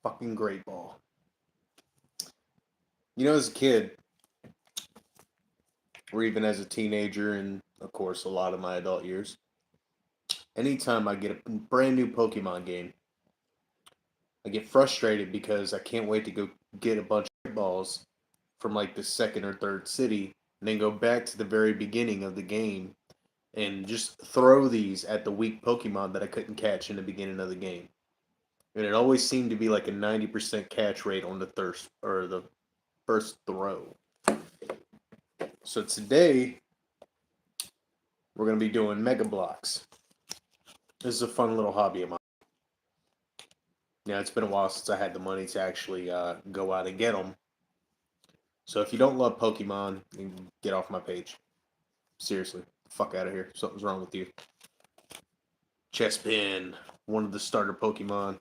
fucking great ball. You know, as a kid, or even as a teenager, and of course, a lot of my adult years, anytime I get a brand new Pokemon game, I get frustrated because I can't wait to go get a bunch of balls from like the second or third city, and then go back to the very beginning of the game and just throw these at the weak Pokemon that I couldn't catch in the beginning of the game. And it always seemed to be like a 90% catch rate on the thirst or the first throw. So today we're gonna be doing Mega Blocks. This is a fun little hobby of mine. Yeah, it's been a while since I had the money to actually go out and get them. So if you don't love Pokemon, then get off my page. Seriously, fuck out of here. Something's wrong with you. Chespin, one of the starter Pokemon.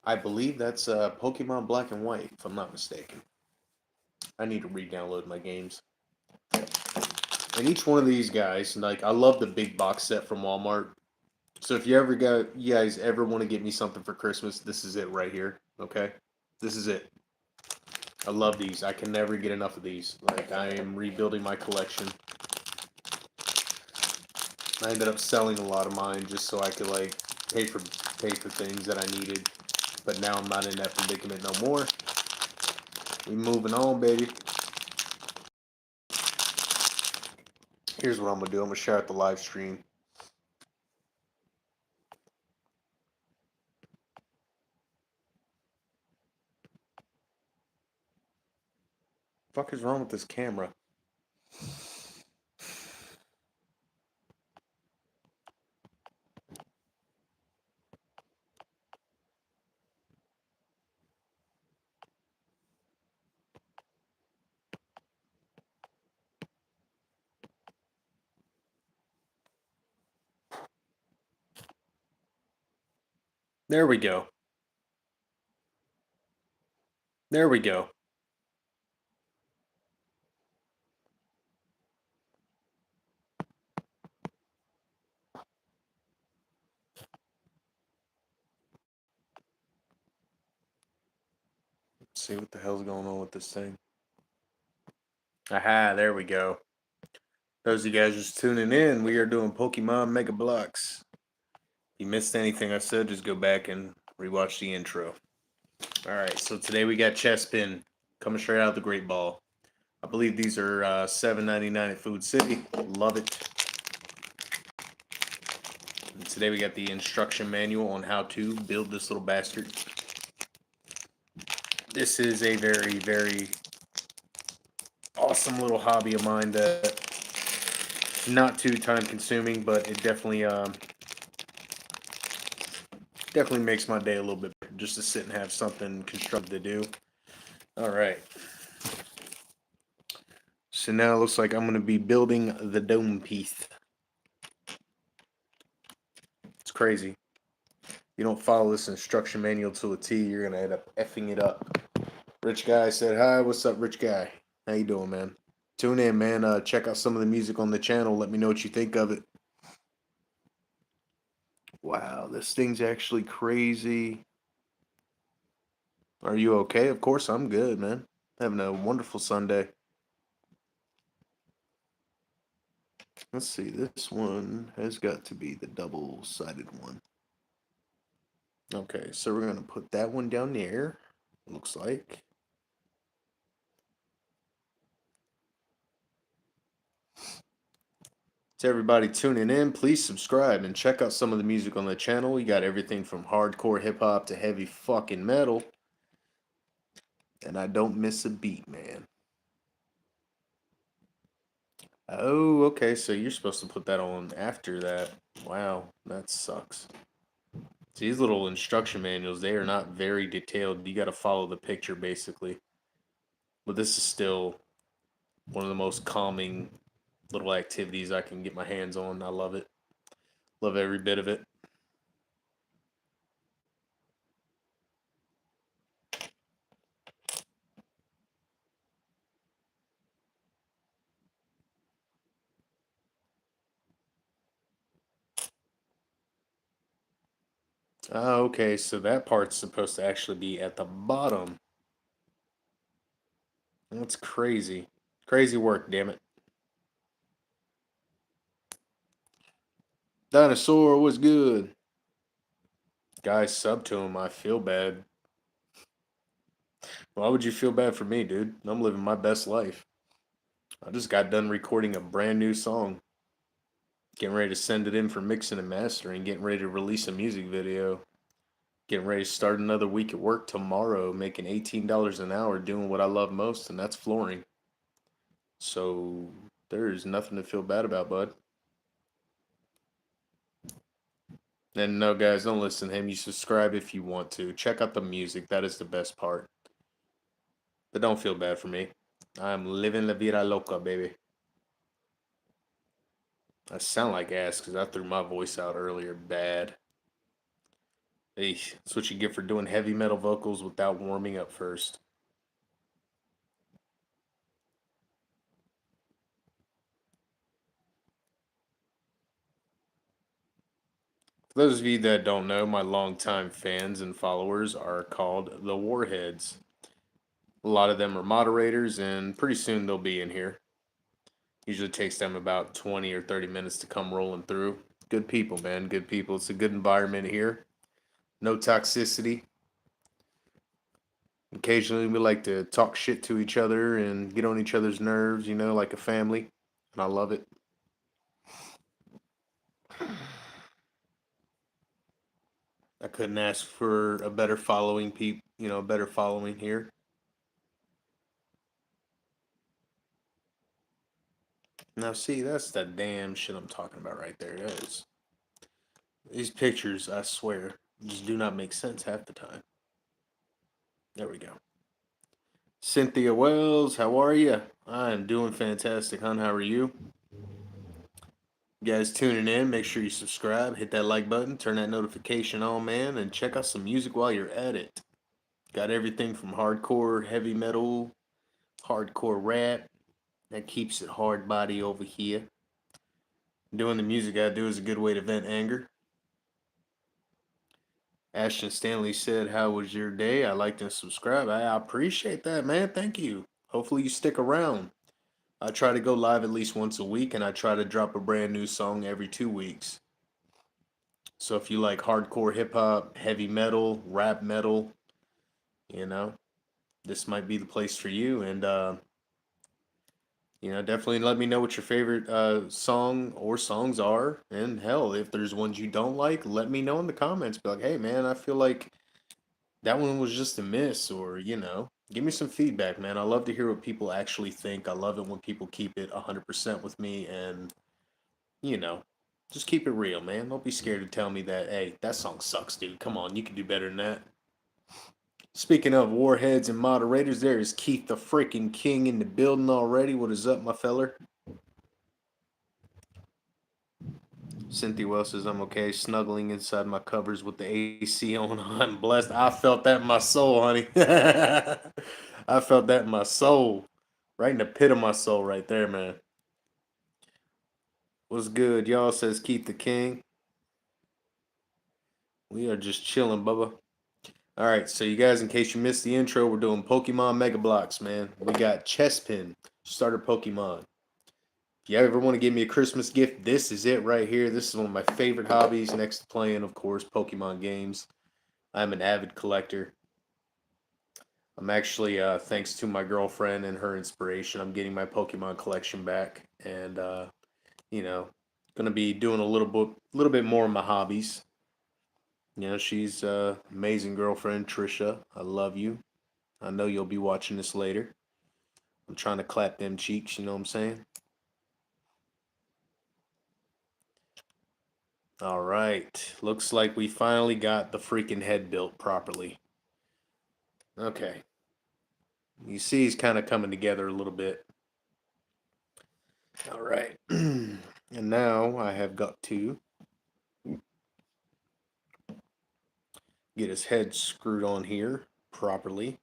I believe that's Pokemon Black and White, if I'm not mistaken. I need to re-download my games. And each one of these guys, like I love the big box set from Walmart. So if you guys ever want to get me something for Christmas, this is it right here. Okay, this is it. I love these. I can never get enough of these. Like I am rebuilding my collection. I ended up selling a lot of mine just so I could like pay for things that I needed. But now I'm not in that predicament no more. We moving on, baby. Here's what I'm gonna do. I'm gonna share out the live stream. Fuck is wrong with this camera? There we go. There we go. Let's see what the hell's going on with this thing. Aha, there we go. Those of you guys just tuning in, we are doing Pokemon Mega Blocks. If you missed anything I said, just go back and rewatch the intro. Alright, so today we got Chespin coming straight out of the Great Ball. I believe these are $7.99 at Food City. Love it. And today we got the instruction manual on how to build this little bastard. This is a very, very awesome little hobby of mine that not too time consuming, but it definitely makes my day a little bit better just to sit and have something constructive to do. All right. So now it looks like I'm going to be building the dome piece. It's crazy. You don't follow this instruction manual to a T, you're going to end up effing it up. Rich Guy said, hi, what's up, Rich Guy? How you doing, man? Tune in, man. Check out some of the music on the channel. Let me know what you think of it. Wow, this thing's actually crazy. Are you okay? Of course, I'm good, man. Having a wonderful Sunday. Let's see, this one has got to be the double-sided one. Okay, so we're going to put that one down there, looks like. To everybody tuning in, please subscribe and check out some of the music on the channel. We got everything from hardcore hip-hop to heavy fucking metal. And I don't miss a beat, man. Oh, okay, so you're supposed to put that on after that. Wow, that sucks. These little instruction manuals, they are not very detailed. You got to follow the picture, basically. But this is still one of the most calming little activities I can get my hands on. I love it. Love every bit of it. Okay, so that part's supposed to actually be at the bottom. That's crazy. Crazy work, damn it. Dinosaur was good. Guys, sub to him. I feel bad. Why would you feel bad for me, dude? I'm living my best life. I just got done recording a brand new song. Getting ready to send it in for mixing and mastering. Getting ready to release a music video. Getting ready to start another week at work tomorrow, making $18 an hour doing what I love most, and that's flooring. So there's nothing to feel bad about, bud. And no, guys, don't listen to him. You subscribe if you want to. Check out the music. That is the best part. But don't feel bad for me. I'm living la vida loca, baby. I sound like ass because I threw my voice out earlier. Bad. Hey, that's what you get for doing heavy metal vocals without warming up first. For those of you that don't know, my longtime fans and followers are called the Warheads. A lot of them are moderators, and pretty soon they'll be in here. Usually takes them about 20 or 30 minutes to come rolling through. Good people, man. Good people. It's a good environment here. No toxicity. Occasionally, we like to talk shit to each other and get on each other's nerves, like a family. And I love it. I couldn't ask for a better following, a better following here. Now, see, that's the damn shit I'm talking about right there. That is. These pictures, I swear, just do not make sense half the time. There we go. Cynthia Wells, how are you? I am doing fantastic, hon. How are you? You guys tuning in, make sure you subscribe, hit that like button, turn that notification on, man, and check out some music while you're at it. Got everything from hardcore heavy metal, hardcore rap, that keeps it hard body over here. Doing the music I do is a good way to vent anger. Ashton Stanley said, "How was your day? I liked and subscribe." I appreciate that, man. Thank you. Hopefully you stick around. I try to go live at least once a week, and I try to drop a brand new song every 2 weeks. So if you like hardcore hip hop, heavy metal, rap metal, you know, this might be the place for you. And definitely let me know what your favorite song or songs are. And hell, if there's ones you don't like, let me know in the comments. Be like, hey man, I feel like that one was just a miss, or give me some feedback, man. I love to hear what people actually think. I love it when people keep it 100% with me, and you know, just keep it real, man. Don't be scared to tell me that, hey, that song sucks, dude. Come on, you can do better than that. Speaking of warheads and moderators, there is Keith the freaking king in the building already. What is up, my feller? Cynthia Wells says I'm okay, snuggling inside my covers with the AC on. I'm blessed. I felt that in my soul, honey. I felt that in my soul. Right in the pit of my soul, right there, man. What's good, y'all? Says Keith the King. We are just chilling, Bubba. All right, so you guys, in case you missed the intro, we're doing Pokemon Mega Blocks, man. We got Chespin, starter Pokemon. If you ever want to give me a Christmas gift, this is it right here. This is one of my favorite hobbies, next to playing, of course, Pokemon games. I'm an avid collector. I'm actually, thanks to my girlfriend and her inspiration, I'm getting my Pokemon collection back, and you know, gonna be doing a little bit more of my hobbies. She's amazing girlfriend, Trisha. I love you. I know you'll be watching this later. I'm trying to clap them cheeks, you know what I'm saying? All right. Looks like we finally got the freaking head built properly. Okay. You see he's kind of coming together a little bit. All right. And now I have got to get his head screwed on here properly.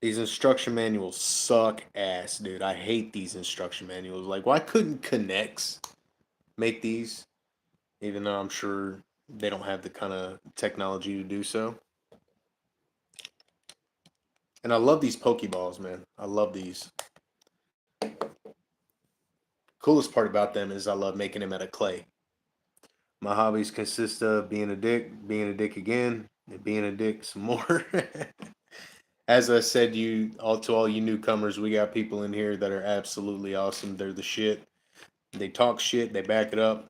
These instruction manuals suck ass, dude. I hate these instruction manuals. Like, why couldn't Connects make these? Even though I'm sure They don't have the kind of technology to do so. And I love these Pokeballs, man. I love these. Coolest part about them is I love making them out of clay. My hobbies consist of being a dick again, and being a dick some more. As I said, to all you newcomers, we got people in here that are absolutely awesome. They're the shit. They talk shit. They back it up.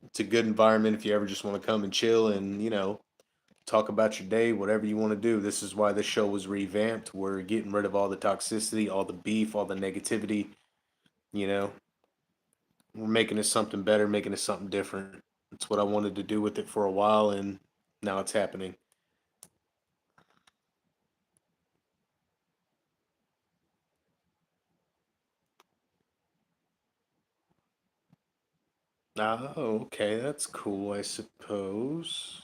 It's a good environment if you ever just want to come and chill and talk about your day, whatever you want to do. This is why the show was revamped. We're getting rid of all the toxicity, all the beef, all the negativity. You know, we're making it something better, making it something different. It's what I wanted to do with it for a while, and now it's happening. Oh, okay, that's cool, I suppose.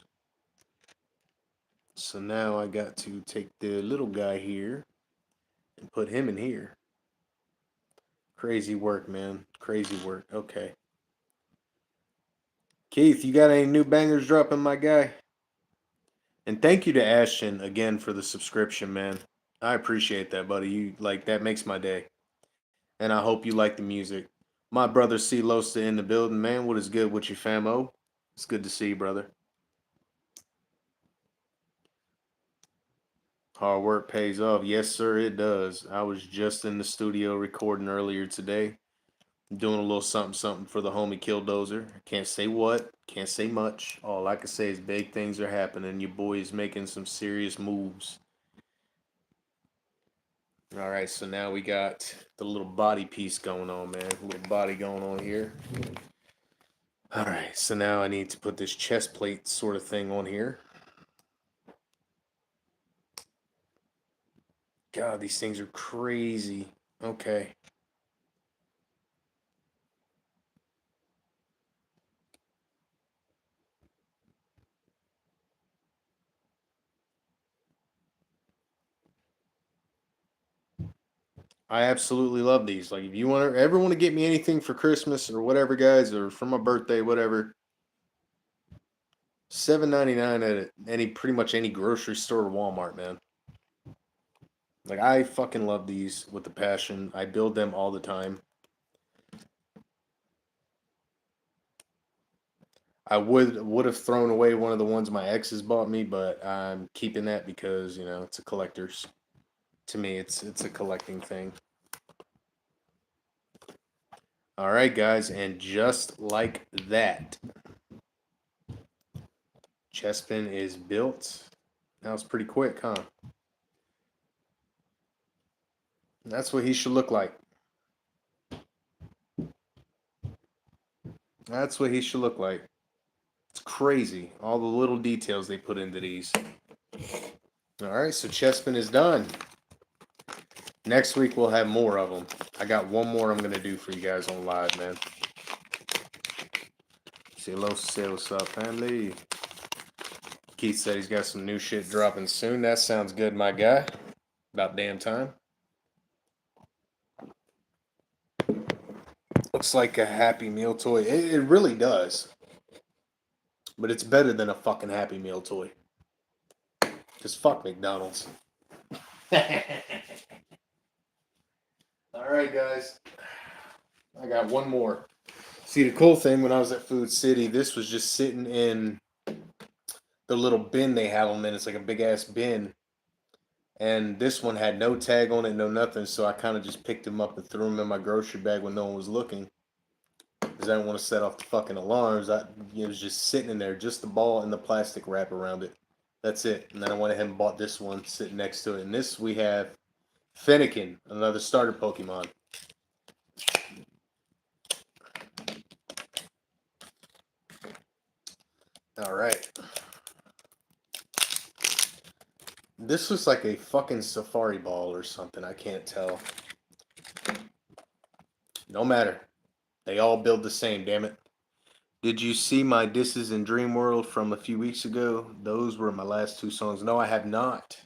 So now I got to take the little guy here and put him in here. Crazy work, man. Crazy work. Okay. Keith, you got any new bangers dropping, my guy? And thank you to Ashton again for the subscription, man. I appreciate that, buddy. You like that makes my day. And I hope you like the music. My brother C Losta in the building, man. What is good with you, famo? It's good to see you, brother. Hard work pays off. Yes, sir, it does. I was just in the studio recording earlier today, doing a little something something for the homie Killdozer. Can't say what, can't say much. All I can say is big things are happening. Your boy is making some serious moves. All right, so now we got the little body piece going on, man. A little body going on here. All right, so now I need to put this chest plate sort of thing on here. God, these things are crazy. Okay. I absolutely love these. Like, if you ever want to get me anything for Christmas or whatever, guys, or for my birthday, whatever, $7.99 at any pretty much any grocery store or Walmart, man. Like, I fucking love these with a passion. I build them all the time. I would have thrown away one of the ones my exes bought me, but I'm keeping that because it's a collector's. To me, it's a collecting thing. All right, guys, and just like that, Chespin is built. That was pretty quick, huh? That's what he should look like. That's what he should look like. It's crazy. All the little details they put into these. All right, so Chespin is done. Next week we'll have more of them. I got one more I'm gonna do for you guys on live, man. Say hello, say what's up, family. Keith said he's got some new shit dropping soon. That sounds good, my guy. About damn time. Looks like a Happy Meal toy. It really does. But it's better than a fucking Happy Meal toy. Because fuck McDonald's. Alright, guys. I got one more. See, the cool thing when I was at Food City, this was just sitting in the little bin they have them in. It's like a big ass bin. And this one had no tag on it, no nothing. So I kind of just picked them up and threw them in my grocery bag when no one was looking. Because I didn't want to set off the fucking alarms. It was just sitting in there, just the ball and the plastic wrap around it. That's it. And then I went ahead and bought this one sitting next to it. And this we have Fennekin, another starter Pokemon. All right. This looks like a fucking safari ball or something. I can't tell. No matter. They all build the same, damn it. Did you see my Disses in Dream World from a few weeks ago? Those were my last two songs. No, I have not.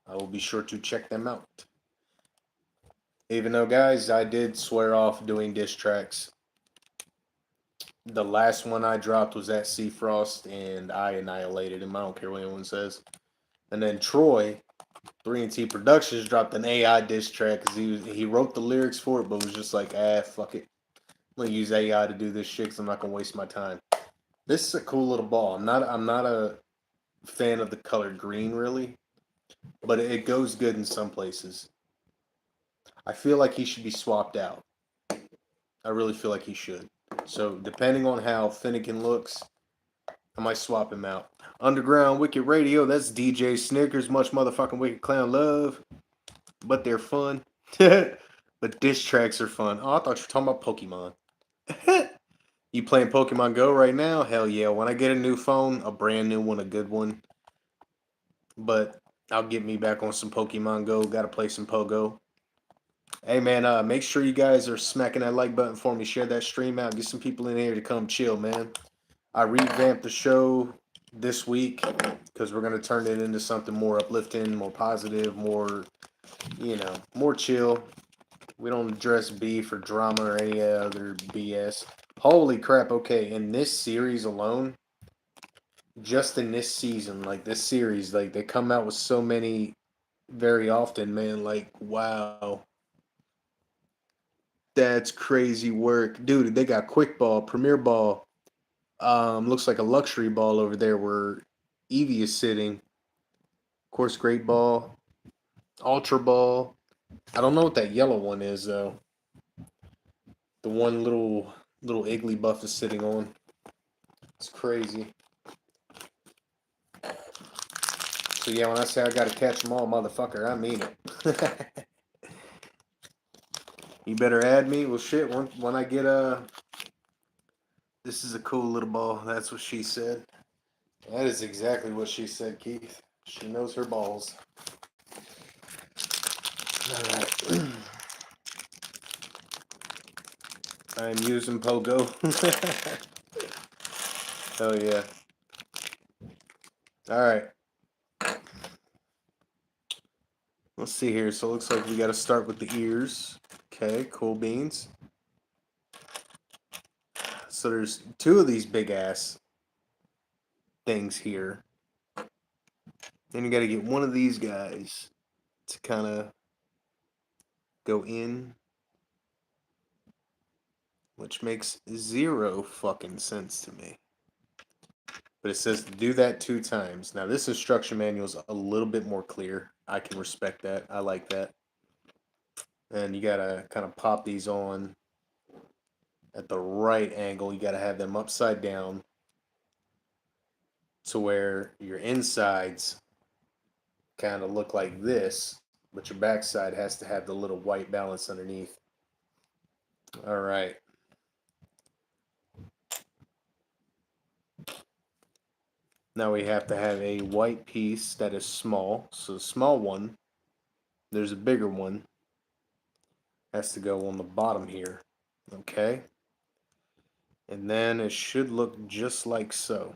I will be sure to check them out. Even though, guys, I did swear off doing diss tracks. The last one I dropped was at Seafrost, and I annihilated him. I don't care what anyone says. And then Troy, 3T Productions, dropped an AI diss track because he wrote the lyrics for it, but was just like, fuck it. I'm gonna use AI to do this shit because I'm not gonna waste my time. This is a cool little ball. I'm not a fan of the color green really, but it goes good in some places. I feel like he should be swapped out. I really feel like he should. So depending on how Finnegan looks, I might swap him out. Underground Wicked Radio, that's DJ Snickers, much motherfucking Wicked Clown love. But they're fun. But diss tracks are fun. Oh, I thought you were talking about Pokemon. You playing Pokemon Go right now? Hell yeah. When I get a new phone, a brand new one, a good one. But I'll get me back on some Pokemon Go. Gotta play some Pogo. Hey man, make sure you guys are smacking that like button for me. Share that stream out. Get some people in here to come chill, man. I revamped the show this week because we're gonna turn it into something more uplifting, more positive, more more chill. We don't address beef or drama or any other BS. Holy crap! Okay, in this series alone, just in this season, like this series, like they come out with so many very often, man. Like wow, that's crazy work, dude. They got quick ball, premier ball. Looks like a luxury ball over there where Eevee is sitting. Of course, great ball, ultra ball. I don't know what that yellow one is though. The one little Iggly buff is sitting on. It's crazy. So yeah, when I say I gotta catch them all, motherfucker, I mean it. You better add me. Well, shit. When I get this is a cool little ball. That's what she said. That is exactly what she said, Keith. She knows her balls. All right. I'm using Pogo. Hell yeah. All right. Let's see here. So it looks like we got to start with the ears. Okay, cool beans. So there's two of these big ass things here. Then you got to get one of these guys to kind of go in, which makes zero fucking sense to me. But it says to do that 2 times. Now this instruction manual is a little bit more clear. I can respect that. I like that. And you gotta kind of pop these on at the right angle. You gotta have them upside down to where your insides kind of look like this, but your backside has to have the little white balance underneath. All right. Now we have to have a white piece that is small. So the small one, there's a bigger one, has to go on the bottom here. Okay. And then it should look just like so.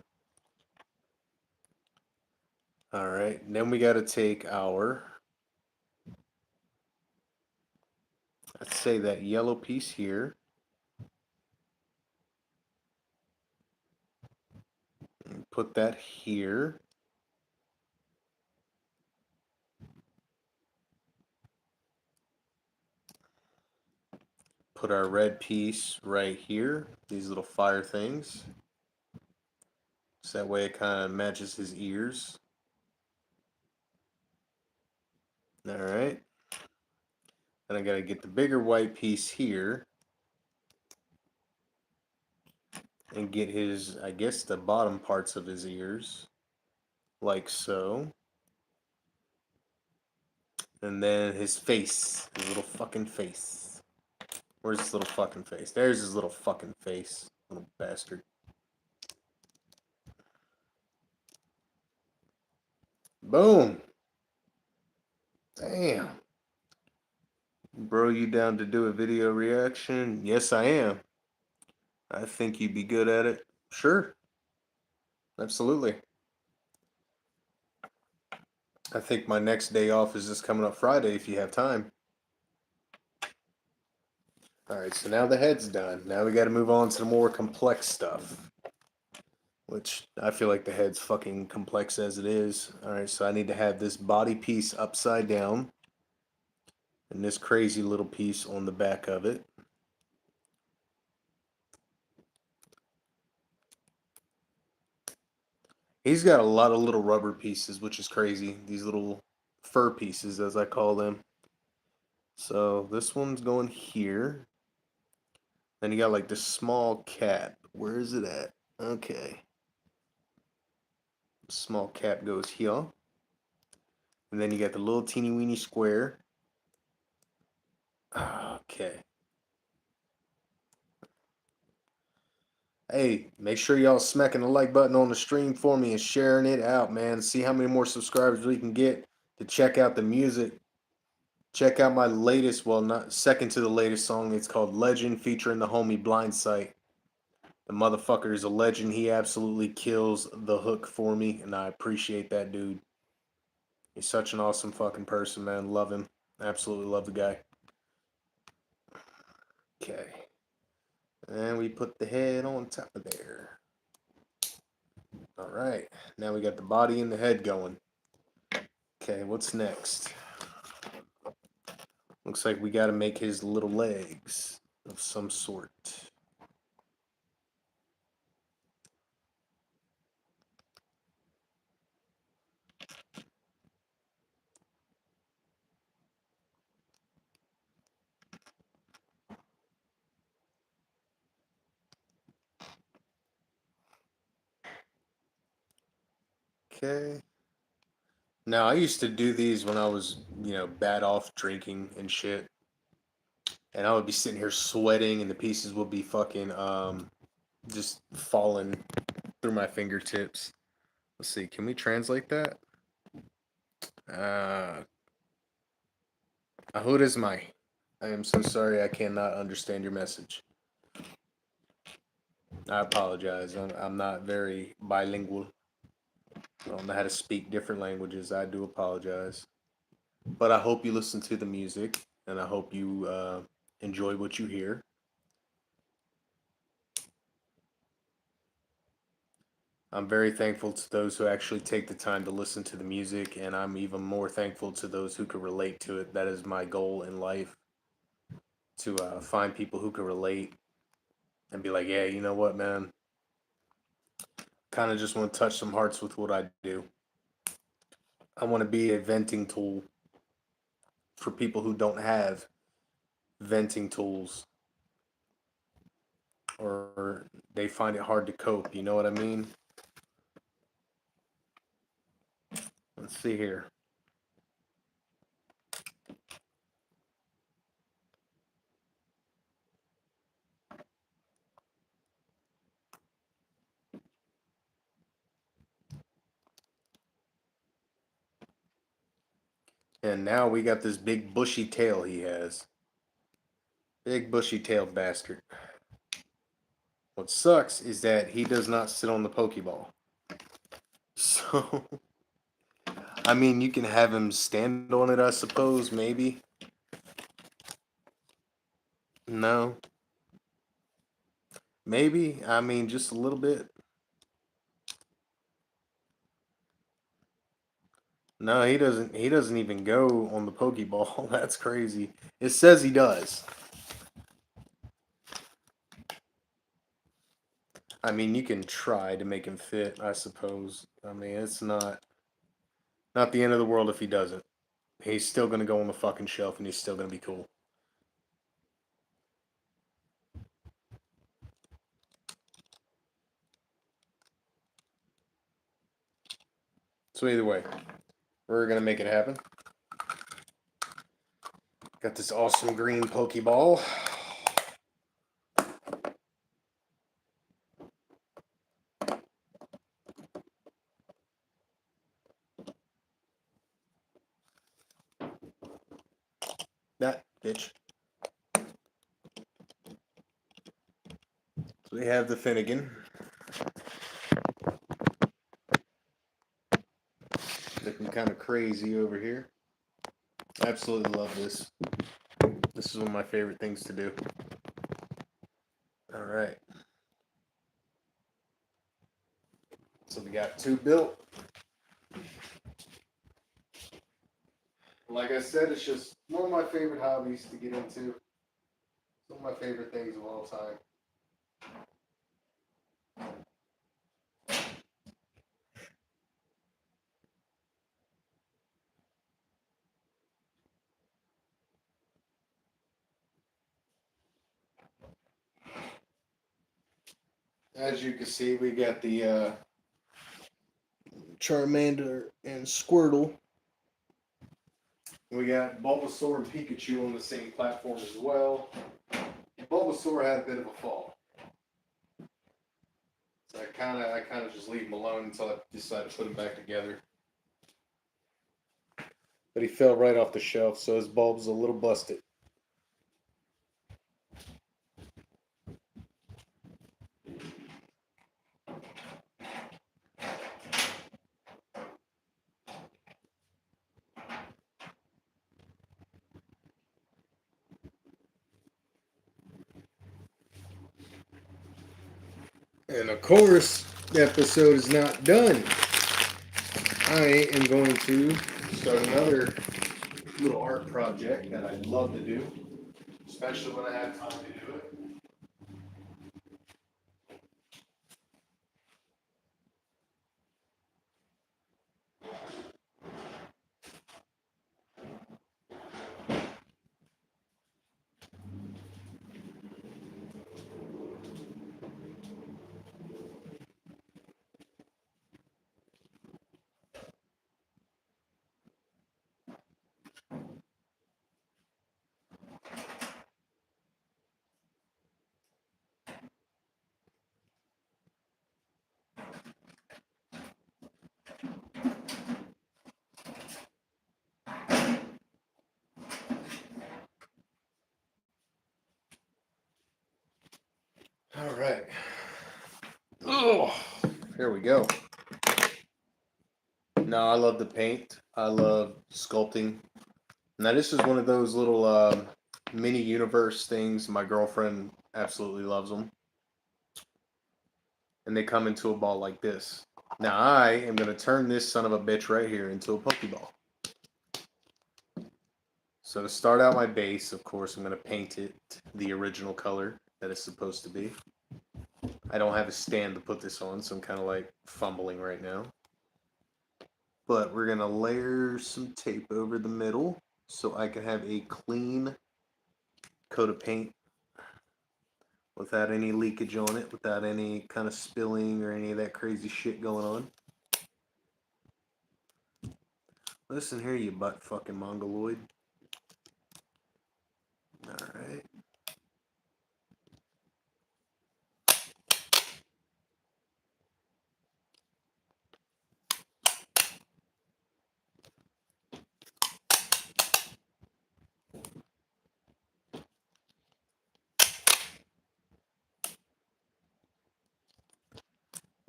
All right. Then we got to take our, let's say that yellow piece here. And put that here. Put our red piece right here. These little fire things. So that way it kind of matches his ears. All right. Then I got to get the bigger white piece here. And get his, I guess, the bottom parts of his ears. Like so. And then his face. His little fucking face. Where's his little fucking face? There's his little fucking face. Little bastard. Boom. Damn. Bro, you down to do a video reaction? Yes, I am. I think you'd be good at it. Sure. Absolutely. I think my next day off is just coming up Friday if you have time. Alright, so now the head's done. Now we gotta move on to the more complex stuff. Which I feel like the head's fucking complex as it is. Alright, so I need to have this body piece upside down. And this crazy little piece on the back of it. He's got a lot of little rubber pieces, which is crazy. These little fur pieces, as I call them. So this one's going here. Then you got like this small cap. Where is it at? Okay. Small cap goes here. And then you got the little teeny weeny square. Okay. Hey, make sure y'all smacking the like button on the stream for me and sharing it out, man. See how many more subscribers we can get to check out the music. Check out my latest, well, not second to the latest song. It's called Legend, featuring the homie Blind Sight. The motherfucker is a legend. He absolutely kills the hook for me, and I appreciate that dude. He's such an awesome fucking person, man. Love him. Absolutely love the guy. Okay. And we put the head on top of there. Alright. Now we got the body and the head going. Okay, what's next? Looks like we gotta make his little legs of some sort. Okay. Now, I used to do these when I was, bad off drinking and shit. And I would be sitting here sweating, and the pieces would be fucking just falling through my fingertips. Let's see, can we translate that? Uh, Ahud is my. I am so sorry, I cannot understand your message. I apologize. I'm not very bilingual. I don't know how to speak different languages. I do apologize. But I hope you listen to the music, and I hope you enjoy what you hear. I'm very thankful to those who actually take the time to listen to the music, and I'm even more thankful to those who can relate to it. That is my goal in life, to find people who can relate and be like, yeah, you know what, man? Kind of just want to touch some hearts with what I do. I want to be a venting tool for people who don't have venting tools, or they find it hard to cope. You know what I mean? Let's see here. And now we got this big bushy tail he has. Big bushy tailed bastard. What sucks is that he does not sit on the Pokeball. So, I mean, you can have him stand on it, I suppose, maybe. No. Maybe. I mean, just a little bit. No, he doesn't even go on the Pokeball. That's crazy. It says he does. I mean, you can try to make him fit, I suppose. I mean, it's not the end of the world if he doesn't. He's still gonna go on the fucking shelf, and he's still gonna be cool. So either way, we're gonna make it happen. Got this awesome green Pokeball. That bitch. So we have the Finnegan. Looking kind of crazy over here. Absolutely love this. This is one of my favorite things to do. So we got 2 built. Like I said, it's just one of my favorite hobbies to get into. Some of my favorite things of all time. As you can see, we got the Charmander and Squirtle. We got Bulbasaur and Pikachu on the same platform as well. Bulbasaur had a bit of a fall. So I kind of just leave him alone until I decide to put him back together. But he fell right off the shelf, so his bulb's a little busted. And of course, the episode is not done. I am going to start another little art project that I love to do, especially when I have time to do it. All right. Oh, here we go. No, I love to paint. I love sculpting. Now, this is one of those little mini universe things. My girlfriend absolutely loves them. And they come into a ball like this. Now, I am going to turn this son of a bitch right here into a Pokeball. So to start out my base, of course, I'm going to paint it the original color that it's supposed to be. I don't have a stand to put this on, so I'm kind of like fumbling right now. But we're going to layer some tape over the middle so I can have a clean coat of paint without any leakage on it, without any kind of spilling or any of that crazy shit going on. Listen here, you butt fucking mongoloid. Alright.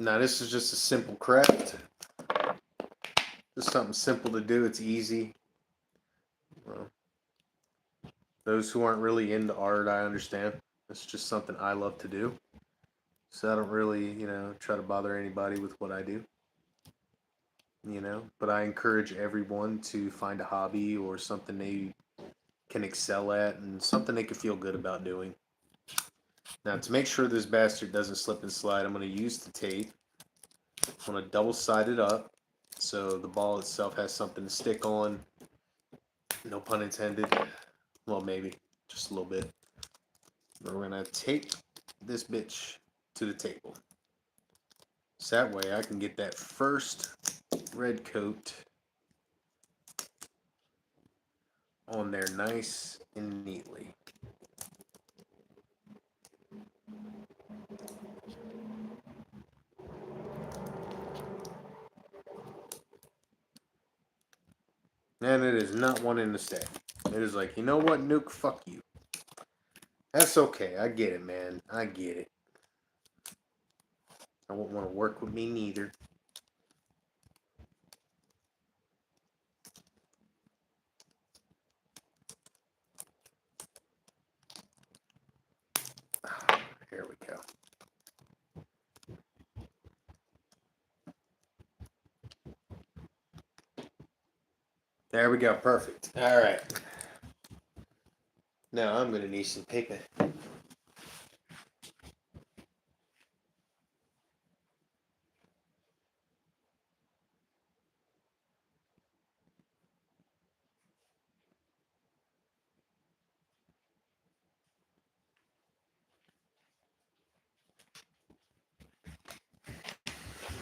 Now this is just a simple craft. Just something simple to do. It's easy. Well, those who aren't really into art, I understand. It's just something I love to do. So I don't really, try to bother anybody with what I do. But I encourage everyone to find a hobby or something they can excel at and something they can feel good about doing. Now, to make sure this bastard doesn't slip and slide, I'm going to use the tape. I'm going to double side it up so the ball itself has something to stick on. No pun intended. Well, maybe. Just a little bit. But we're going to tape this bitch to the table. So that way I can get that first red coat on there nice and neatly. And it is not wanting to stay. It is like, you know what, Nuke, fuck you. That's okay. I get it, man. I get it. I won't want to work with me neither. Here we go. There we go. Perfect. All right. Now I'm going to need some paper.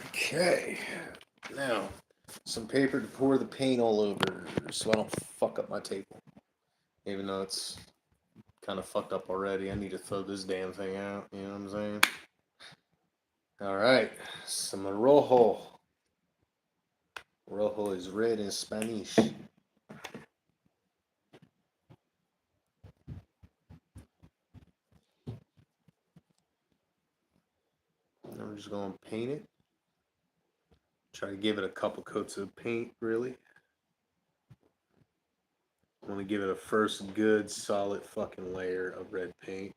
Okay. Now, some paper to pour the paint all over so I don't fuck up my table. Even though it's kind of fucked up already, I need to throw this damn thing out. You know what I'm saying? All right. Some rojo. Rojo is red in Spanish. I'm just going to paint it. Try to give it a couple coats of paint, really. I want to give it a first good, solid fucking layer of red paint.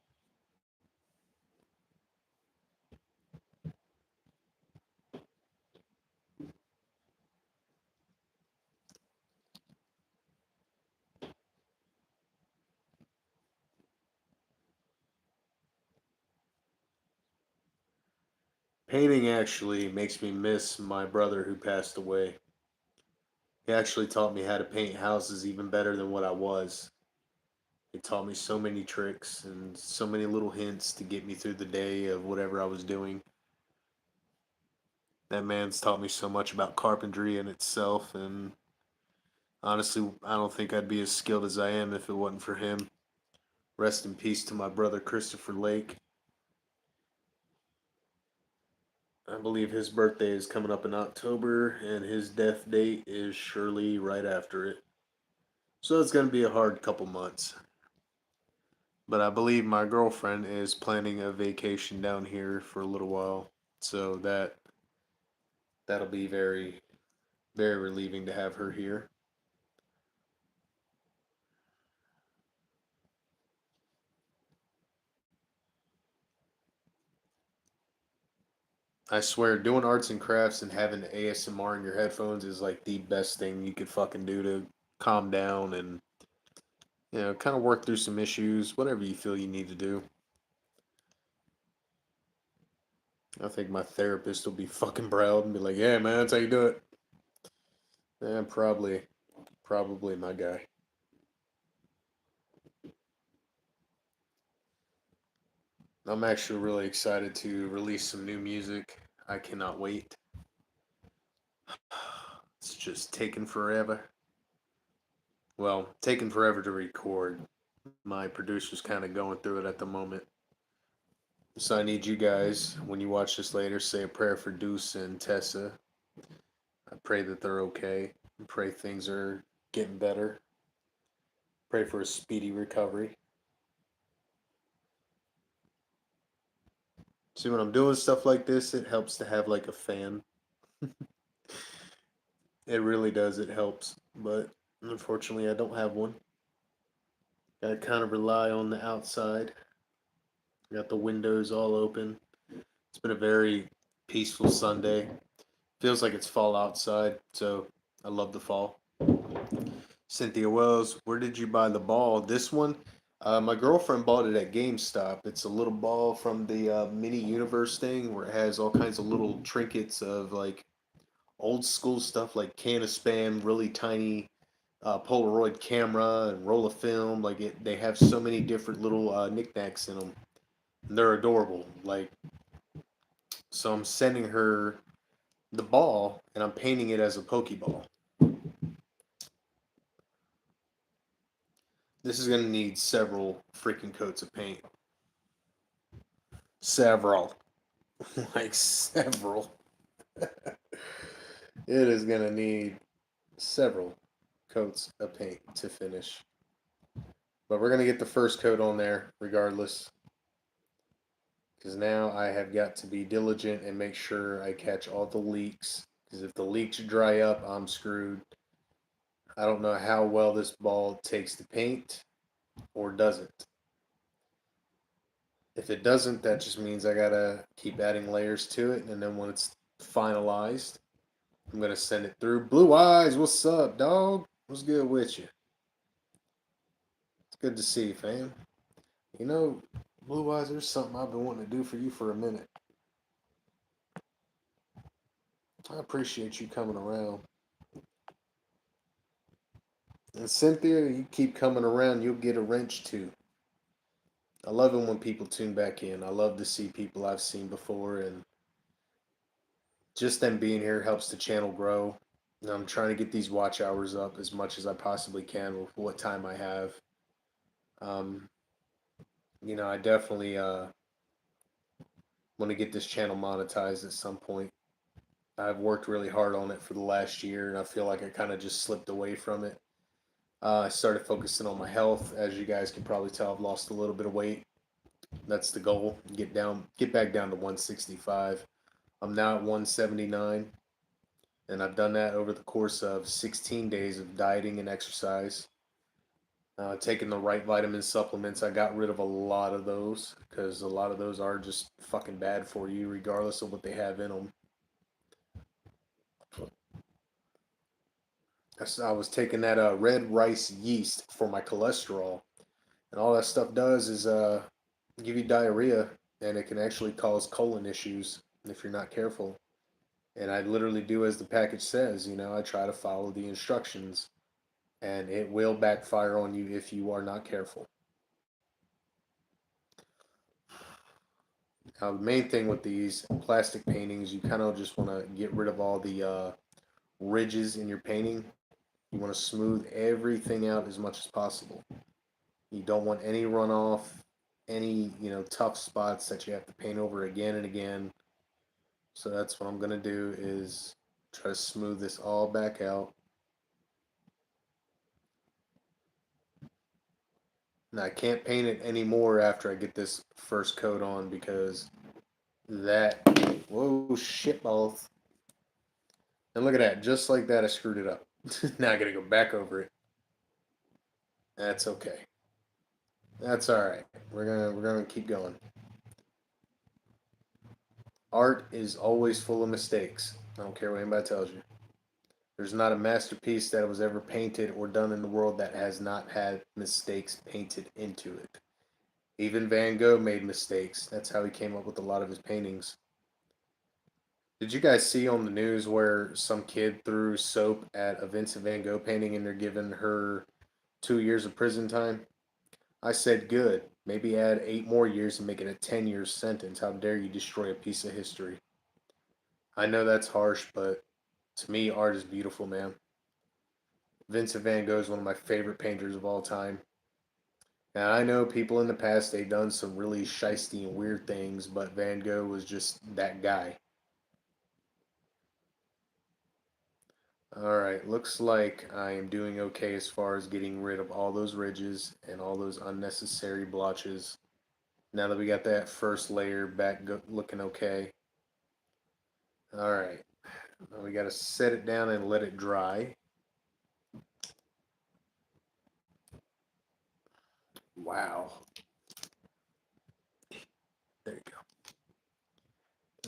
Painting actually makes me miss my brother who passed away. He actually taught me how to paint houses even better than what I was. He taught me so many tricks and so many little hints to get me through the day of whatever I was doing. That man's taught me so much about carpentry in itself, and honestly, I don't think I'd be as skilled as I am if it wasn't for him. Rest in peace to my brother Christopher Lake. I believe his birthday is coming up in October, and his death date is surely right after it. So it's going to be a hard couple months. But I believe my girlfriend is planning a vacation down here for a little while. So that'll be very, very relieving to have her here. I swear, doing arts and crafts and having ASMR in your headphones is like the best thing you could fucking do to calm down and, kind of work through some issues, whatever you feel you need to do. I think my therapist will be fucking proud and be like, "Yeah, man, that's how you do it." Yeah, probably my guy. I'm actually really excited to release some new music. I cannot wait. It's just taking forever. Well, taking forever to record. My producer's kind of going through it at the moment. So I need you guys, when you watch this later, say a prayer for Deuce and Tessa. I pray that they're okay. I pray things are getting better. Pray for a speedy recovery. See, when I'm doing stuff like this, it helps to have like a fan. It really does. It helps. But unfortunately, I don't have one. Gotta kind of rely on the outside. Got the windows all open. It's been a very peaceful Sunday. Feels like it's fall outside, so I love the fall. Cynthia Wells, where did you buy the ball? This one, my girlfriend bought it at GameStop. It's a little ball from the mini universe thing where it has all kinds of little trinkets of like old school stuff like can of spam, really tiny Polaroid camera and roll of film. Like they have so many different little knickknacks in them. And they're adorable. Like, so I'm sending her the ball and I'm painting it as a Pokeball. This is gonna need several freaking coats of paint. Several, like several. It is gonna need several coats of paint to finish. But we're gonna get the first coat on there regardless. Because now I have got to be diligent and make sure I catch all the leaks. Because if the leaks dry up, I'm screwed. I don't know how well this ball takes the paint or doesn't. If it doesn't, that just means I gotta keep adding layers to it, and then when it's finalized, I'm gonna send it through. Blue Eyes, what's up, dog? What's good with you? It's good to see you, fam. You know, Blue Eyes, there's something I've been wanting to do for you for a minute. I appreciate you coming around. And Cynthia, you keep coming around, you'll get a wrench too. I love it when people tune back in. I love to see people I've seen before, and just them being here helps the channel grow. And I'm trying to get these watch hours up as much as I possibly can with what time I have. Um, I definitely want to get this channel monetized at some point. I've worked really hard on it for the last year, and I feel like I kind of just slipped away from it. I started focusing on my health. As you guys can probably tell, I've lost a little bit of weight. That's the goal. Get back down to 165. I'm now at 179, and I've done that over the course of 16 days of dieting and exercise. Taking the right vitamin supplements. I got rid of a lot of those because a lot of those are just fucking bad for you, regardless of what they have in them. I was taking that red rice yeast for my cholesterol, and all that stuff does is give you diarrhea, and it can actually cause colon issues if you're not careful. And I literally do as the package says. I try to follow the instructions, and it will backfire on you if you are not careful. Now, the main thing with these plastic paintings, you kind of just want to get rid of all the ridges in your painting. You want to smooth everything out as much as possible. You don't want any runoff, any tough spots that you have to paint over again and again. So that's what I'm gonna do is try to smooth this all back out. Now I can't paint it anymore after I get this first coat on because that whoa shit balls. And look at that, just like that I screwed it up. Now I gotta go back over it. That's okay. That's alright. We're gonna keep going. Art is always full of mistakes. I don't care what anybody tells you. There's not a masterpiece that was ever painted or done in the world that has not had mistakes painted into it. Even Van Gogh made mistakes. That's how he came up with a lot of his paintings. Did you guys see on the news where some kid threw soap at a Vincent Van Gogh painting and they're giving her 2 years of prison time? I said good. Maybe add 8 more years and make it a 10 year sentence. How dare you destroy a piece of history? I know that's harsh, but to me, art is beautiful, man. Vincent Van Gogh is one of my favorite painters of all time. And I know people in the past, they've done some really shisty and weird things, but Van Gogh was just that guy. Alright, looks like I am doing okay as far as getting rid of all those ridges and all those unnecessary blotches. Now that we got that first layer back looking okay. Alright, now we got to set it down and let it dry. Wow. There you go.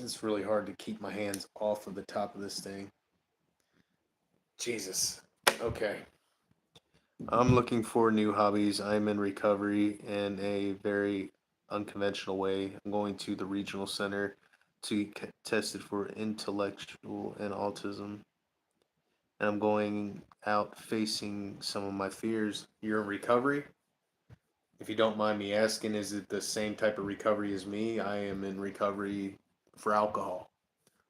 It's really hard to keep my hands off of the top of this thing. Jesus. Okay. I'm looking for new hobbies. I'm in recovery in a very unconventional way. I'm going to the regional center to get tested for intellectual and autism. And I'm going out facing some of my fears. You're in recovery? If you don't mind me asking, is it the same type of recovery as me? I am in recovery for alcohol.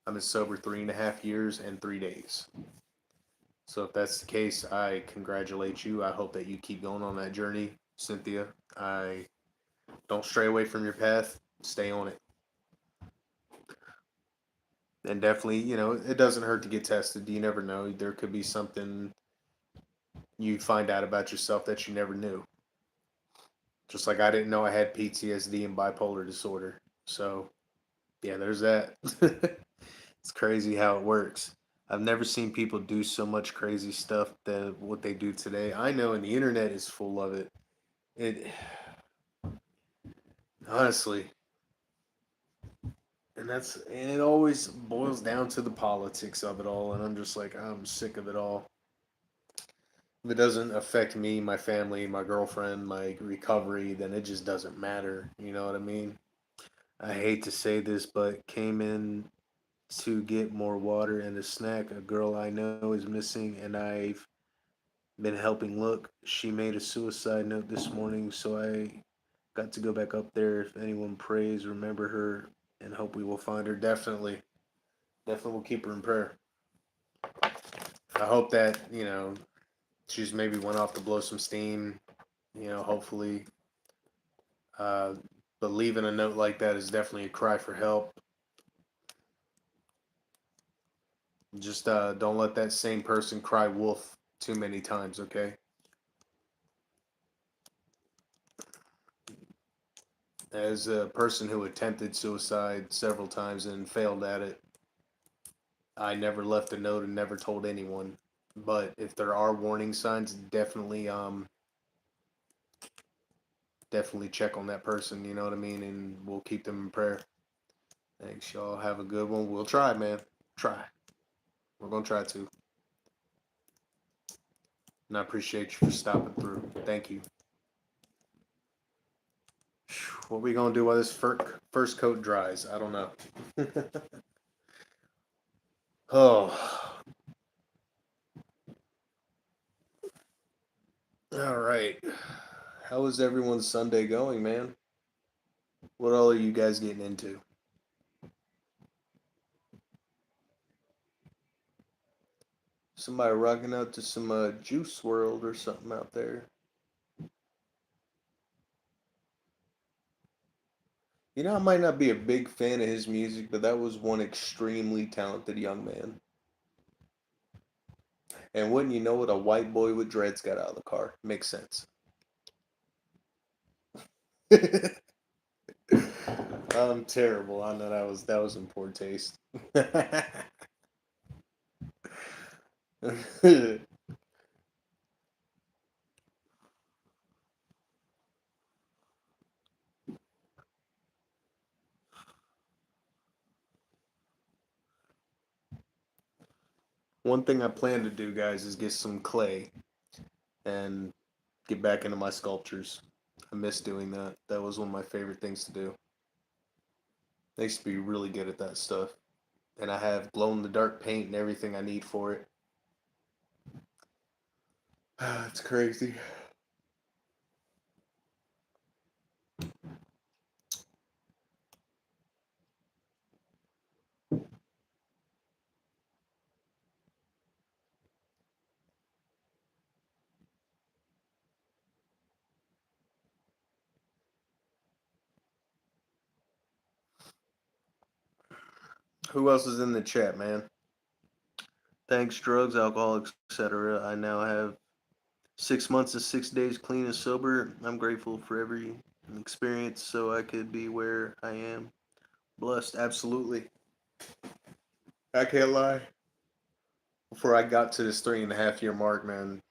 I'm in sober 3.5 years and 3 days. So if that's the case, I congratulate you. I hope that you keep going on that journey, Cynthia. I don't stray away from your path. Stay on it. And definitely, it doesn't hurt to get tested. You never know. There could be something you find out about yourself that you never knew. Just like I didn't know I had PTSD and bipolar disorder. So, yeah, there's that. It's crazy how it works. I've never seen people do so much crazy stuff than what they do today. I know, and the internet is full of it. It honestly, and it always boils down to the politics of it all, and I'm just like I'm sick of it all. If it doesn't affect me, my family, my girlfriend, my recovery, then it just doesn't matter. You know what I mean? I hate to say this, but came in to get more water and a snack. A girl I know is missing, and I've been helping look. She made a suicide note this morning, so I got to go back up there. If anyone prays, remember her and hope we will find her. Definitely. Definitely will keep her in prayer. I hope that, she's maybe went off to blow some steam, hopefully. Uh, but leaving a note like that is definitely a cry for help. Just don't let that same person cry wolf too many times, okay? As a person who attempted suicide several times and failed at it, I never left a note and never told anyone. But if there are warning signs, definitely check on that person, you know what I mean? And we'll keep them in prayer. Thanks, y'all. Have a good one. We'll try, man. Try. We're gonna try to. And I appreciate you for stopping through. Thank you. What we gonna do while this first coat dries? I don't know. Oh, all right. How is everyone's Sunday going, man? What all are you guys getting into? Somebody rocking out to some Juice World or something out there. I might not be a big fan of his music, but that was one extremely talented young man. And wouldn't you know it, a white boy with dreads got out of the car. Makes sense. I'm terrible. I know that was in poor taste. One thing I plan to do, guys, is get some clay and get back into my sculptures. I miss doing that. That was one of my favorite things to do. I used to be really good at that stuff. And I have glow in the dark paint and everything I need for it. It's crazy. Who else is in the chat, man? Thanks, drugs, alcohol, etc. I now have 6 months and 6 days clean and sober. I'm grateful for every experience so I could be where I am. Blessed, absolutely. I can't lie. Before I got to this 3.5 year mark, man,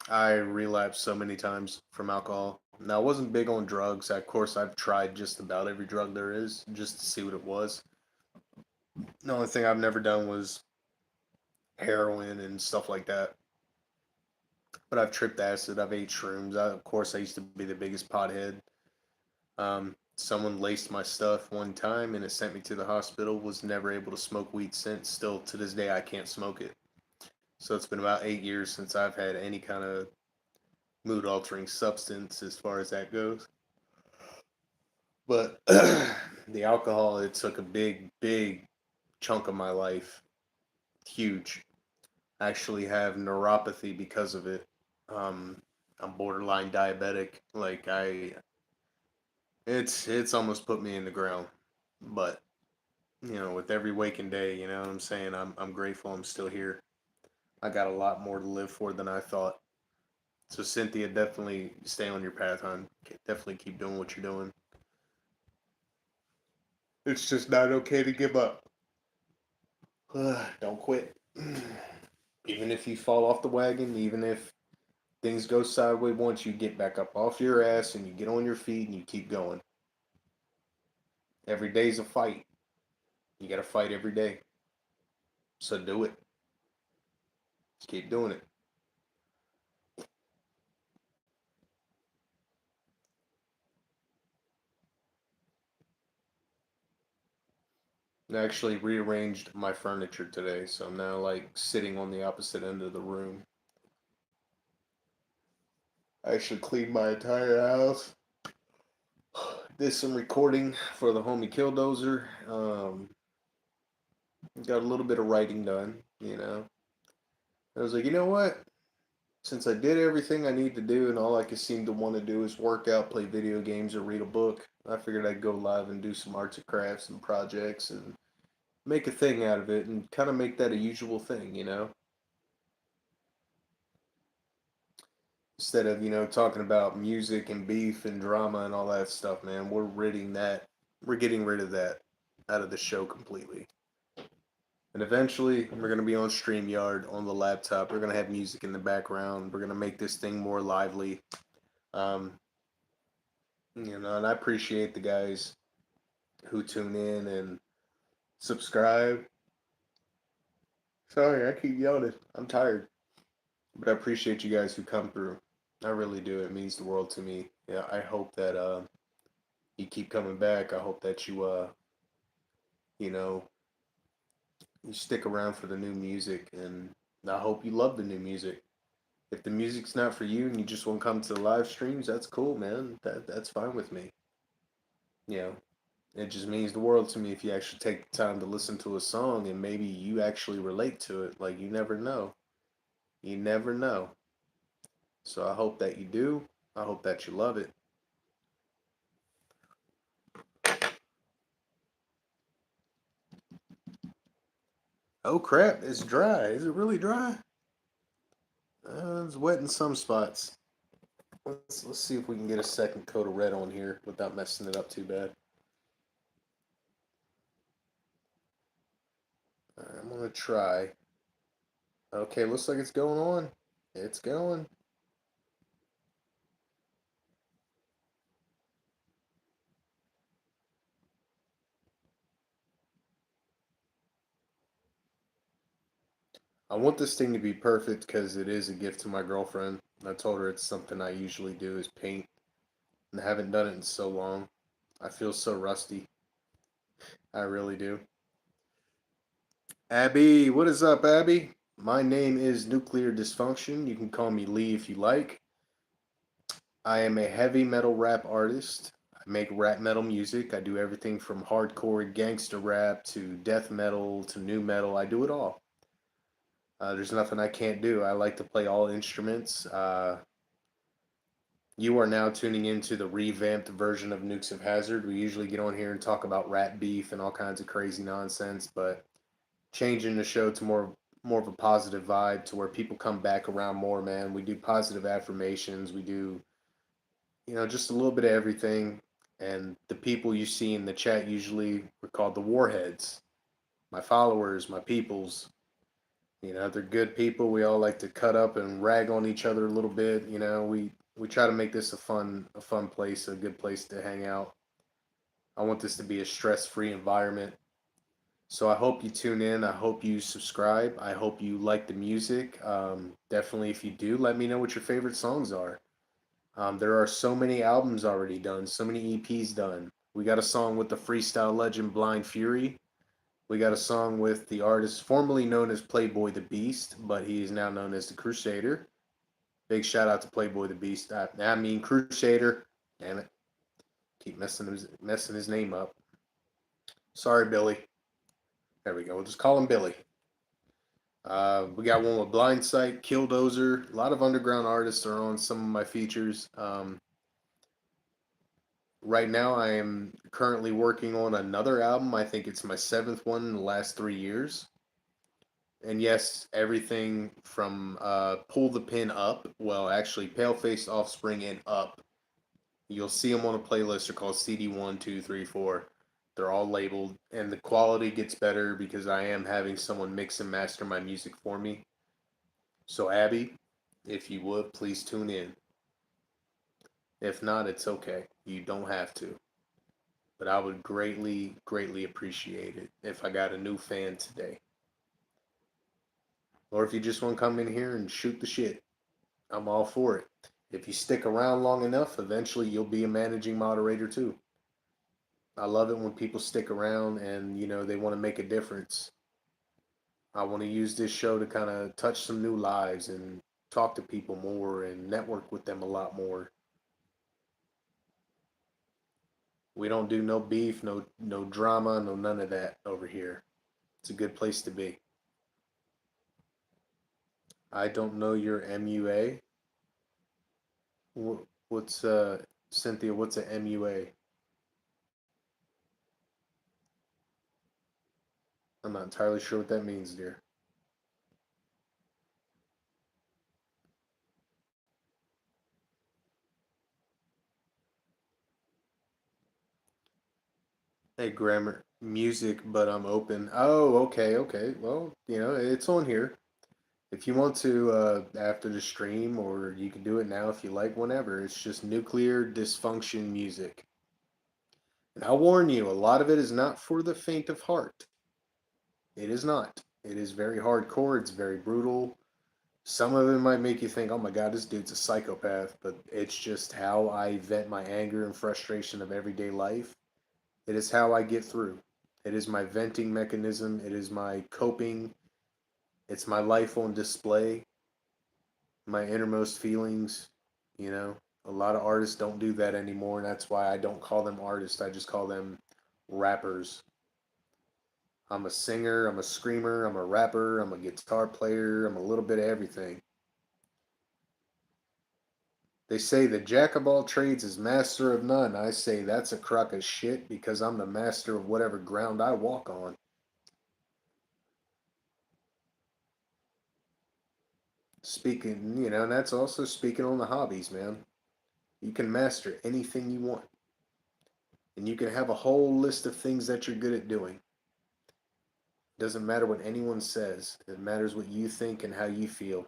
I relapsed so many times from alcohol. Now, I wasn't big on drugs. Of course, I've tried just about every drug there is just to see what it was. The only thing I've never done was heroin and stuff like that. But I've tripped acid. I've ate shrooms. Of course, I used to be the biggest pothead. Someone laced my stuff one time and it sent me to the hospital. Was never able to smoke weed since. Still to this day, I can't smoke it. So it's been about 8 years since I've had any kind of mood altering substance as far as that goes. But the alcohol, it took a big, big chunk of my life. Huge. I actually have neuropathy because of it. Um, I'm borderline diabetic. Like it's almost put me in the ground. But with every waking day, you know what I'm saying. I'm grateful. I'm still here. I got a lot more to live for than I thought. So Cynthia, definitely stay on your path, hon. Definitely keep doing what you're doing. It's just not okay to give up. Don't quit. Even if you fall off the wagon, even if things go sideways, once you get back up off your ass and you get on your feet and you keep going. Every day's a fight. You got to fight every day. So do it. Just keep doing it. I actually rearranged my furniture today, so I'm now like sitting on the opposite end of the room. I actually cleaned my entire house. Did some recording for the homie Killdozer. Got a little bit of writing done, you know. I was like, you know what? Since I did everything I need to do and all I could seem to want to do is work out, play video games, or read a book, I figured I'd go live and do some arts and crafts and projects and make a thing out of it and kind of make that a usual thing, you know? Instead of, talking about music and beef and drama and all that stuff, man, we're getting rid of that out of the show completely. And eventually, we're going to be on StreamYard on the laptop. We're going to have music in the background. We're going to make this thing more lively. Um, and I appreciate the guys who tune in and subscribe. Sorry, I keep yelling. I'm tired. But I appreciate you guys who come through. I really do. It means the world to me. Yeah, I hope that you keep coming back. I hope that you know, you stick around for the new music, and I hope you love the new music. If the music's not for you and you just want to come to the live streams, that's cool, man. That's fine with me. You know, it just means the world to me if you actually take the time to listen to a song and maybe you actually relate to it. Like you never know. You never know. So I hope that you do. I hope that you love it. Oh crap, it's dry. Is it really dry? It's wet in some spots. Let's see if we can get a second coat of red on here without messing it up too bad. I'm gonna try. Okay, looks like it's going on. It's going. I want this thing to be perfect because it is a gift to my girlfriend. I told her it's something I usually do is paint, and I haven't done it in so long. I feel so rusty. I really do. Abby, what is up, Abby? My name is Nuclear Dysfunction. You can call me Lee if you like. I am a heavy metal rap artist. I make rap metal music. I do everything from hardcore gangster rap to death metal to new metal. I do it all. There's nothing I can't do. I like to play all instruments. You are now tuning into the revamped version of Nukes of Hazard. We usually get on here and talk about rap beef and all kinds of crazy nonsense, but changing the show to more of a positive vibe to where people come back around more, man. We do positive affirmations. We do, just a little bit of everything. And the people you see in the chat usually are called the warheads. My followers, my peoples. They're good people. We all like to cut up and rag on each other a little bit. We try to make this a fun place, a good place to hang out. I want this to be a stress-free environment. So I hope you tune in. I hope you subscribe. I hope you like the music. Definitely, if you do, let me know what your favorite songs are. There are so many albums already done, so many EPs done. We got a song with the freestyle legend Blind Fury. We got a song with the artist formerly known as Playboy the Beast, but he is now known as the Crusader. Big shout out to Playboy the Beast. I mean Crusader. Damn it. Keep messing his name up. Sorry, Billy. There we go. We'll just call him Billy. We got one with Blindsight, Killdozer. A lot of underground artists are on some of my features. Right now, I am currently working on another album. I think it's my seventh one in the last 3 years. And yes, everything from Pull the Pin Up, well, actually, Paleface Offspring and Up. You'll see them on a playlist. They're called CD 1, 2, 3, 4. They're all labeled, and the quality gets better because I am having someone mix and master my music for me. So, Abby, if you would, please tune in. If not, it's okay. You don't have to. But I would greatly, greatly appreciate it if I got a new fan today. Or if you just want to come in here and shoot the shit, I'm all for it. If you stick around long enough, eventually you'll be a managing moderator too. I love it when people stick around and, they want to make a difference. I want to use this show to kind of touch some new lives and talk to people more and network with them a lot more. We don't do no beef, no drama, no none of that over here. It's a good place to be. I don't know your MUA. What's Cynthia? What's a MUA? I'm not entirely sure what that means, dear. Hey, grammar, music, but I'm open. Oh, okay, okay. Well, it's on here. If you want to, after the stream, or you can do it now if you like, whenever. It's just nuclear dysfunction music. And I'll warn you, a lot of it is not for the faint of heart. It is not. It is very hardcore. It's very brutal. Some of it might make you think, oh my God, this dude's a psychopath, but it's just how I vent my anger and frustration of everyday life. It is how I get through. It is my venting mechanism. It is my coping. It's my life on display, my innermost feelings. You know, a lot of artists don't do that anymore, and that's why I don't call them artists. I just call them rappers. I'm a singer, I'm a screamer, I'm a rapper, I'm a guitar player, I'm a little bit of everything. They say the jack of all trades is master of none. I say that's a crock of shit because I'm the master of whatever ground I walk on. Speaking, and that's also speaking on the hobbies, man. You can master anything you want, and you can have a whole list of things that you're good at doing. It doesn't matter what anyone says, it matters what you think and how you feel.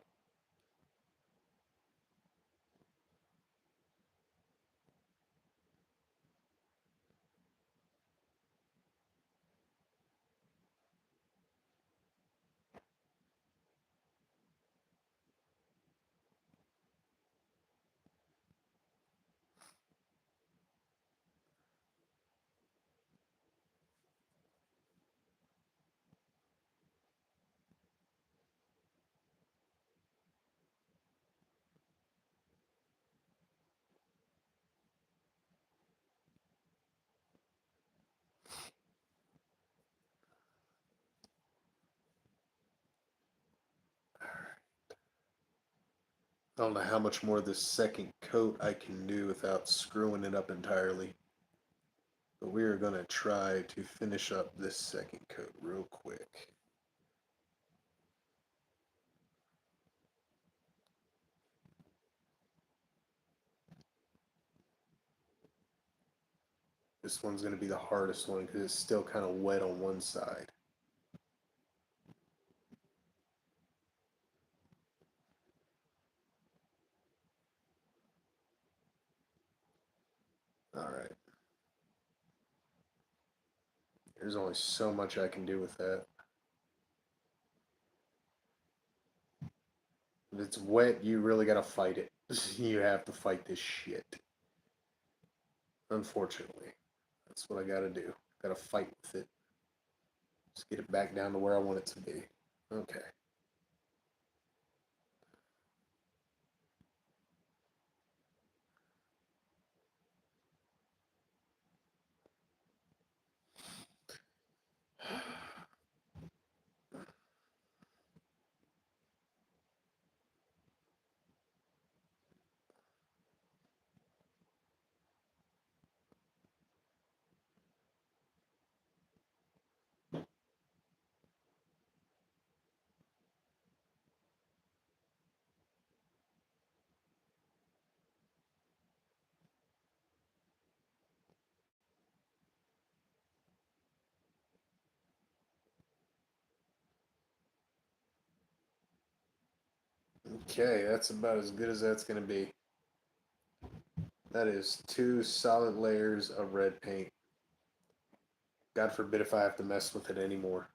I don't know how much more of this second coat I can do without screwing it up entirely. But we are going to try to finish up this second coat real quick. This one's going to be the hardest one because it's still kind of wet on one side. All right. There's only so much I can do with that. If it's wet, you really got to fight it. You have to fight this shit. Unfortunately, that's what I got to do. Got to fight with it. Just get it back down to where I want it to be. Okay. Okay, that's about as good as that's going to be. That is two solid layers of red paint. God forbid if I have to mess with it anymore.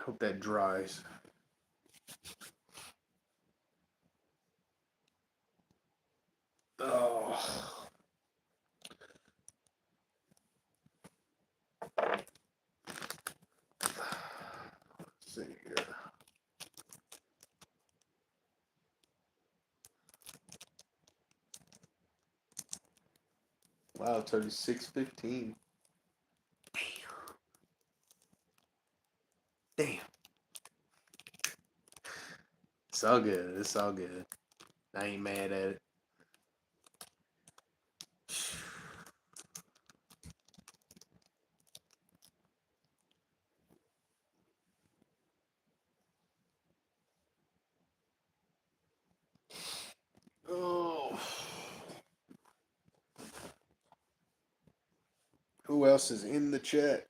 Hope that dries. Oh. Let's see here. Wow, it's already 6:15. Damn. It's all good. It's all good. I ain't mad at it. Oh. Who else is in the chat?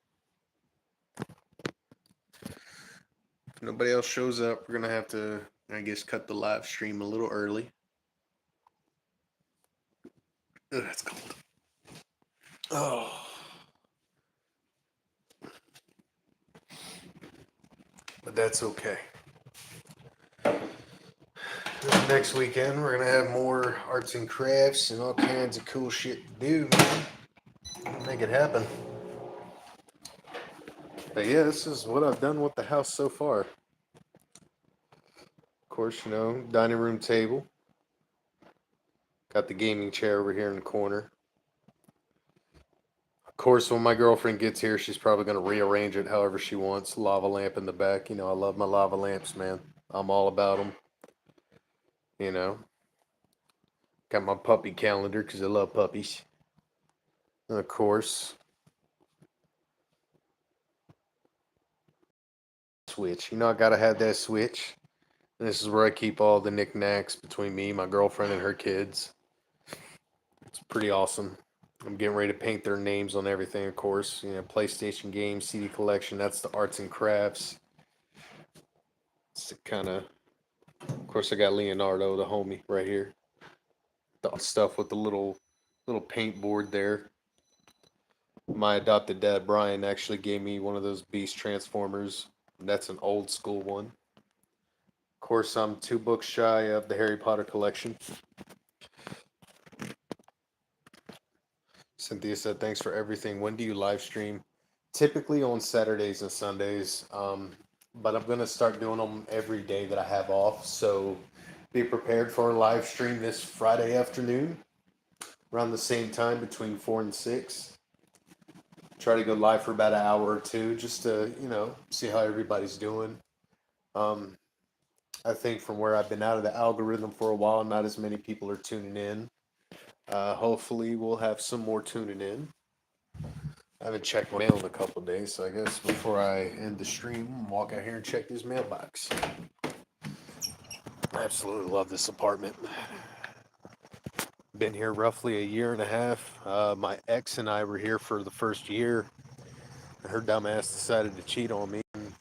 If nobody else shows up, we're going to have to, I guess, cut the live stream a little early. Oh, that's cold. Oh. But that's okay. Next weekend, we're going to have more arts and crafts and all kinds of cool shit to do, man. Make it happen. But yeah, this is what I've done with the house so far. Of course, dining room table. Got the gaming chair over here in the corner. Of course, when my girlfriend gets here, she's probably going to rearrange it however she wants. Lava lamp in the back. I love my lava lamps, man. I'm all about them. Got my puppy calendar because I love puppies. And of course, switch. I got to have that switch. And this is where I keep all the knickknacks between me, my girlfriend, and her kids. It's pretty awesome. I'm getting ready to paint their names on everything, of course. PlayStation games, CD collection. That's the arts and crafts. It's kind of course, I got Leonardo, the homie, right here. The stuff with the little paint board there. My adopted dad, Brian, actually gave me one of those Beast Transformers. That's an old school one. Of course, I'm 2 books shy of the Harry Potter collection. Cynthia said, thanks for everything. When do you live stream? Typically on Saturdays and Sundays, but I'm going to start doing them every day that I have off. So be prepared for a live stream this Friday afternoon around the same time between 4 and 6. Try to go live for about an hour or two just to, see how everybody's doing. I think from where I've been out of the algorithm for a while, not as many people are tuning in. Hopefully, we'll have some more tuning in. I haven't checked my mail in a couple of days, so I guess before I end the stream, walk out here and check this mailbox. I absolutely love this apartment. Been here roughly a year and a half. My ex and I were here for the first year. Her dumbass decided to cheat on me. And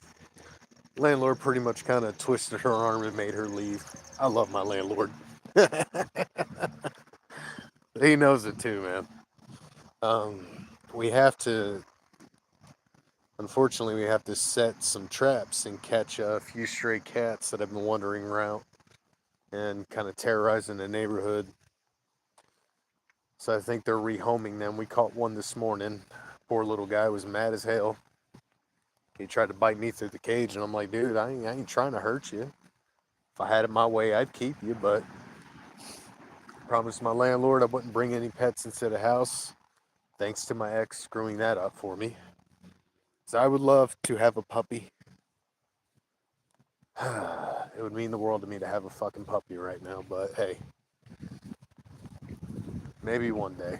landlord pretty much kind of twisted her arm and made her leave. I love my landlord. He knows it too, man. We have to, unfortunately, we have to set some traps and catch a few stray cats that have been wandering around and kind of terrorizing the neighborhood. So I think they're rehoming them. We caught one this morning. Poor little guy was mad as hell. He tried to bite me through the cage, and I'm like, dude, I ain't trying to hurt you. If I had it my way, I'd keep you, but I promised my landlord I wouldn't bring any pets into the house. Thanks to my ex screwing that up for me. So I would love to have a puppy. It would mean the world to me to have a fucking puppy right now, but hey, maybe one day.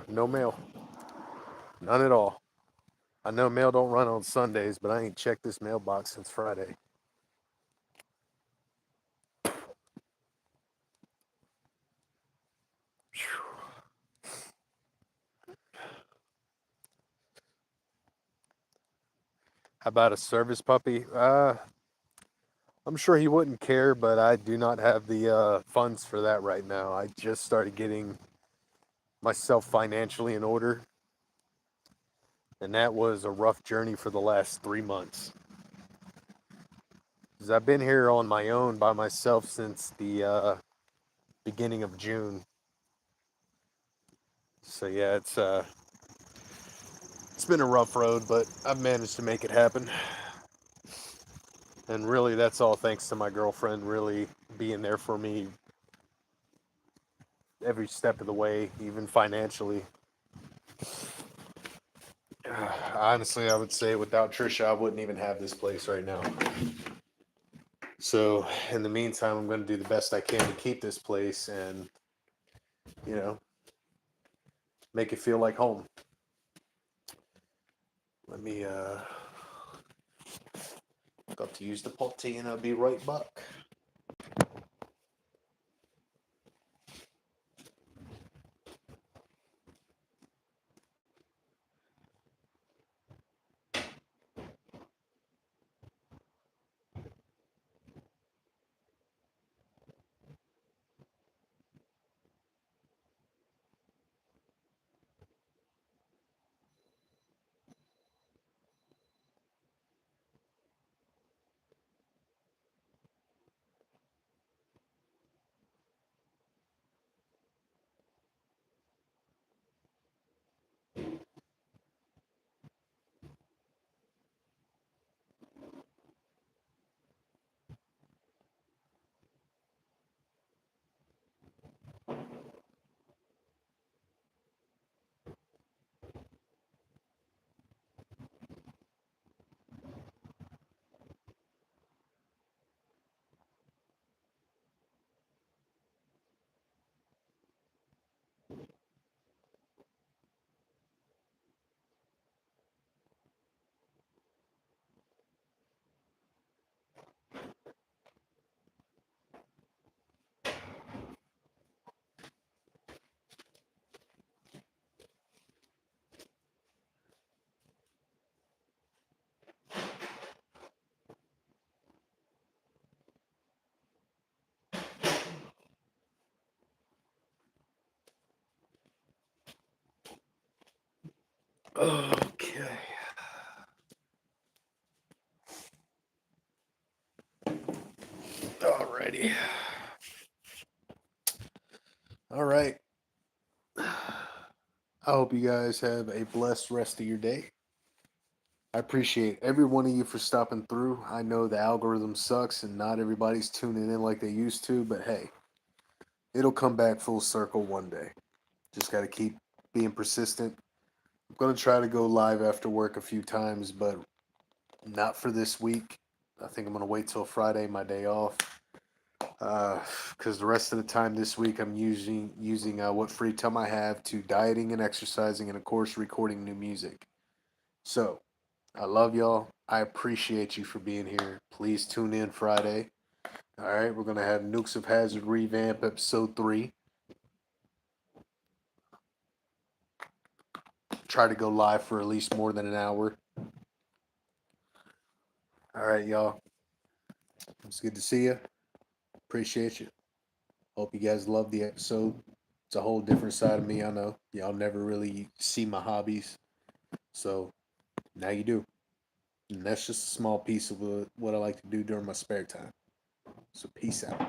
No mail. None at all. I know mail don't run on Sundays, but I ain't checked this mailbox since Friday. How about a service puppy? I'm sure he wouldn't care, but I do not have the funds for that right now. I just started getting myself financially in order, and that was a rough journey for the last 3 months. Because I've been here on my own by myself since the beginning of June. So yeah, it's been a rough road, but I've managed to make it happen. And really, that's all thanks to my girlfriend really being there for me every step of the way, even financially. Honestly, I would say without Trisha, I wouldn't even have this place right now. So, in the meantime, I'm going to do the best I can to keep this place and, you know, make it feel like home. Let me got to use the potty and I'll be right back. Okay. Alrighty. All right. I hope you guys have a blessed rest of your day. I appreciate every one of you for stopping through. I know the algorithm sucks and not everybody's tuning in like they used to, but hey, it'll come back full circle one day. Just got to keep being persistent. I'm going to try to go live after work a few times, but not for this week. I think I'm going to wait till Friday, my day off. Because the rest of the time this week I'm using what free time I have to dieting and exercising, and of course recording new music. So I love y'all. I appreciate you for being here. Please tune in Friday. All right, we're gonna have Nukes of Hazard revamp episode 3. Try to go live for at least more than an hour. All right, y'all. It's good to see you. Appreciate you. Hope you guys love the episode. It's a whole different side of me. I know y'all never really see my hobbies, so now you do. And that's just a small piece of what I like to do during my spare time. So peace out.